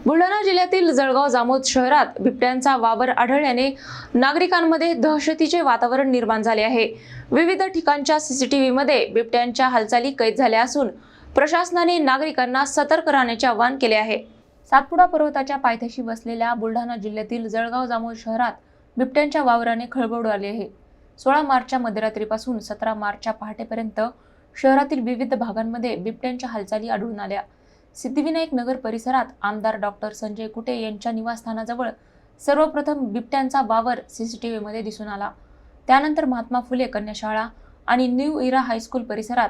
बुलढाणा जिल्ह्यातील जळगाव जामोद शहरात बिबट्यांचा वावर आढळल्याने नागरिकांमध्ये दहशतीचे वातावरण निर्माण झाले आहे। विविध ठिकाणच्या सीसीटीव्हीमध्ये बिबट्यांच्या हालचाली कैद झाल्या असून प्रशासनाने नागरिकांना सतर्क राहण्याचे आवाहन केले आहे। सातपुडा पर्वताच्या पायथ्याशी वसलेल्या बुलढाणा जिल्ह्यातील जळगाव जामोद शहरात बिबट्यांच्या वावराने खळबळ उडाली आहे। 16 मार्चच्या मध्यरात्रीपासून 17 मार्चच्या पहाटेपर्यंत शहरातील विविध भागांमध्ये बिबट्यांच्या हालचाली आढळून आल्या। सिद्धिविनायक नगर परिसरात आमदार डॉक्टर संजय कुटे यांच्या निवासस्थानाजवळ सर्वप्रथम बिबट्यांचा वावर सीसीटीव्हीमध्ये दिसून आला। त्यानंतर महात्मा फुले कन्या शाळा आणि न्यू इरा हायस्कूल परिसरात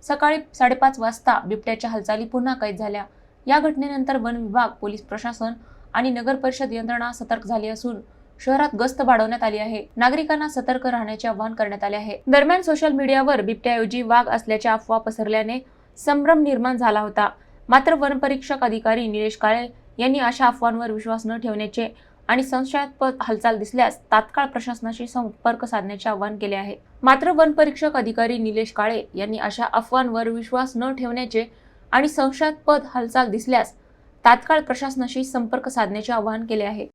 सकाळी 5:30 वाजता बिबट्याच्या हालचाली पुन्हा कैद झाल्या। या घटनेनंतर वन विभाग, पोलीस प्रशासन आणि नगर परिषद यंत्रणा सतर्क झाली असून शहरात गस्त वाढवण्यात आली आहे। नागरिकांना सतर्क राहण्याचे आवाहन करण्यात आले आहे। दरम्यान सोशल मीडियावर बिबट्याऐवजी वाघ असल्याच्या अफवा पसरल्याने संभ्रम निर्माण झाला होता। मात्र वनपरीक्षक अधिकारी निलेश काळे यांनी अशा अफवांवर विश्वास न ठेवण्याचे आणि संशयास्पद हालचाल दिसल्यास तात्काळ प्रशासनाशी संपर्क साधण्याचे आवाहन केले आहे। मात्र वनपरीक्षक अधिकारी निलेश काळे यांनी अशा अफवांवर विश्वास न ठेवण्याचे आणि संशयास्पद हालचाल दिसल्यास तात्काळ प्रशासनाशी संपर्क साधण्याचे आवाहन केले आहे।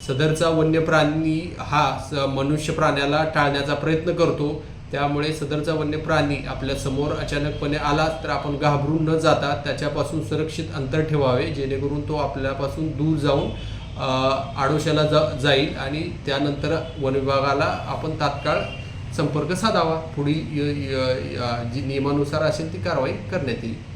सदरचा वन्य प्राणी हा मनुष्य प्राण्याला टाळण्याचा प्रयत्न करतो, त्यामुळे सदरचा वन्य प्राणी आपल्या समोर अचानकपणे आला तर आपण घाबरून न जाता त्याच्यापासून सुरक्षित अंतर ठेवावे, जेणेकरून तो आपल्यापासून दूर जाऊन आडोशाला जाईल आणि त्यानंतर वन विभागाला आपण तात्काळ संपर्क साधावा। पुढील जी नियमानुसार असेल ती कारवाई करण्यात येईल।